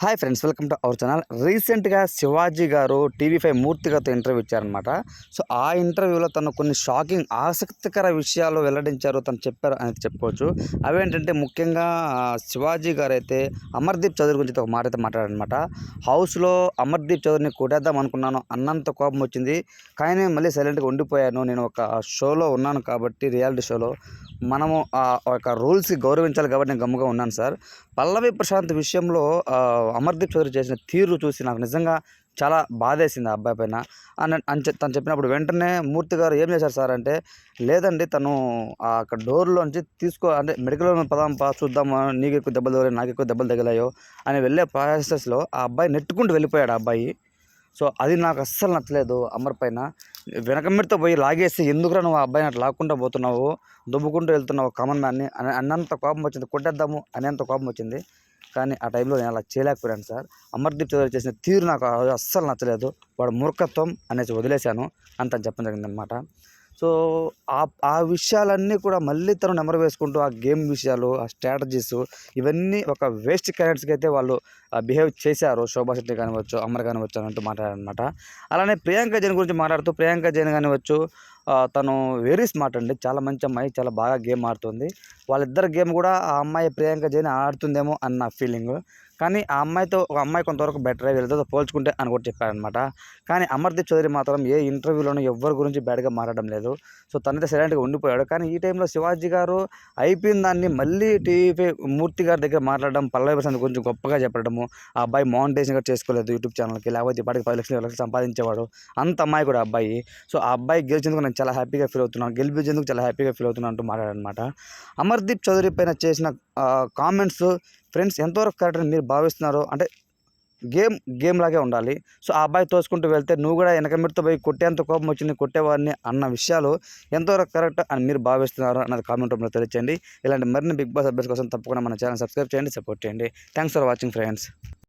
Hi friends, welcome to our channel. రీసెంట్గా శివాజీ గారు TV5 మూర్తి గారితో ఇంటర్వ్యూ ఇచ్చారనమాట. సో ఆ ఇంటర్వ్యూలో తను కొన్ని షాకింగ్ ఆసక్తికర విషయాలు వెల్లడించారు, తను చెప్పారు అనేది చెప్పుకోవచ్చు. అవేంటంటే ముఖ్యంగా శివాజీ గారు అయితే అమర్దీప్ చౌదరి గురించి ఒక మాట అయితే మాట్లాడారనమాట. హౌస్లో అమర్దీప్ చౌదరిని కొట్టేద్దాం అనుకున్నాను, అన్నంత కోపం వచ్చింది, కానీ మళ్ళీ సైలెంట్గా ఉండిపోయాను. నేను ఒక షోలో ఉన్నాను కాబట్టి, రియాలిటీ షోలో మనము ఒక రూల్స్కి గౌరవించాలి కాబట్టి నేను గమ్ముగా ఉన్నాను సార్. పల్లవి ప్రశాంత్ విషయంలో అమర్దీప్ చౌదరి చేసిన తీరు చూసి నాకు నిజంగా చాలా బాధేసింది ఆ అబ్బాయి పైన తను చెప్పినప్పుడు వెంటనే మూర్తి గారు ఏం చేశారు సార్ అంటే, లేదండి తను అక్కడ డోర్లోంచి అంటే మెడికల్ పదాంపా చూద్దామా, నీకు ఎక్కువ దెబ్బలు తగిలాయో నాకు ఎక్కువ దెబ్బలు తగిలాయో అని వెళ్ళే ప్రాసెస్లో ఆ అబ్బాయి నెట్టుకుంటూ వెళ్ళిపోయాడు ఆ అబ్బాయి. సో అది నాకు అస్సలు నచ్చలేదు అమర్ పైన. వెనకమ్మిడితో పోయి లాగేసి ఎందుకురా నువ్వు ఆ అబ్బాయిని అట్లా లాక్కుంటూ పోతున్నావు, దుబ్బుకుంటూ వెళ్తున్నావు కామన్ మ్యాన్ని అన్నంత కోపం వచ్చింది, కొట్టేద్దాము అనేంత కోపం వచ్చింది. కానీ ఆ టైంలో నేను అలా చేయలేకపోయాను సార్. అమర్దీప్ చౌదరి చేసిన తీరు నాకు అస్సలు నచ్చలేదు. వాడు మూర్ఖత్వం అనేసి వదిలేశాను అంత చెప్పడం జరిగిందనమాట. సో ఆ విషయాలన్నీ కూడా మళ్ళీ తను నెమరు వేసుకుంటూ ఆ గేమ్ విషయాలు, ఆ స్ట్రాటజీస్ ఇవన్నీ ఒక వేస్ట్ క్యారెక్టర్స్కి అయితే వాళ్ళు బిహేవ్ చేశారు. శోభా శెట్టి కానివచ్చు, అమర్ కానివచ్చు అని అంటూ మాట్లాడారనమాట. అలానే ప్రియాంక జైన్ గురించి మాట్లాడుతూ, ప్రియాంక జైన్ కానివచ్చు తను వెరీ స్మార్ట్ అండి, చాలా మంచి అమ్మాయి, చాలా బాగా గేమ్ ఆడుతుంది. వాళ్ళిద్దరు గేమ్ కూడా ఆ అమ్మాయి ప్రియాంక జైన్ ఆడుతుందేమో అన్న ఫీలింగ్. కానీ ఆ అమ్మాయితో ఒక అమ్మాయి కొంతవరకు బెటరే, వీళ్ళతో పోల్చుకుంటే అని కూడా చెప్పారనమాట. కానీ అమర్దీప్ చౌదరి మాత్రం ఏ ఇంటర్వ్యూలోనూ ఎవ్వరి గురించి బ్యాడ్గా మాట్లాడడం లేదు. సో తనైతే సైలెంట్గా ఉండిపోయాడు. కానీ ఈ టైంలో శివాజీ గారు అయిపోయిన దాన్ని మళ్ళీ టీవీ మూర్తి గారి దగ్గర మాట్లాడడం, పల్లవి ప్రశాంత్ గురించి గొప్పగా చెప్పడము, ఆ అబ్బాయి మానిటైజేషన్ కూడా చేసుకోలేదు యూట్యూబ్ ఛానల్కి, లేకపోతే ఇప్పటికి 10 లక్షలు 20 లక్షలు సంపాదించేవాడు, అంత అమ్మాయి కూడా అబ్బాయి. సో ఆ అబ్బాయి గెలిచేందుకు నేను చాలా హ్యాపీగా ఫీల్ అవుతున్నాను, గెలిపించేందుకు చాలా హ్యాపీగా ఫీల్ అవుతున్నాను అంటూ మాట్లాడారనమాట. అమర్దీప్ చౌదరి పైన చేసిన కామెంట్స్ ఫ్రెండ్స్ ఎంతవరకు కరెక్ట్ అని మీరు భావిస్తున్నారు అంటే, గేమ్ లాగే ఉండాలి. సో ఆ అబ్బాయి తోసుకుంటూ వెళ్తే నువ్వు కూడా వెనకమిడితో పోయి కొట్టేంత కోపం వచ్చింది, కొట్టేవాడిని అన్న విషయాలు ఎంతవరకు కరెక్ట్ అని మీరు భావిస్తున్నారు అన్నది కామెంట్ రూపంలో తెలియచేయండి. ఇలాంటి మరిన్ని బిగ్ బాస్ అప్డేట్స్ కోసం తప్పకుండా మన ఛానల్ సబ్స్క్రైబ్ చేయండి, సపోర్ట్ చేయండి. Thanks for watching friends.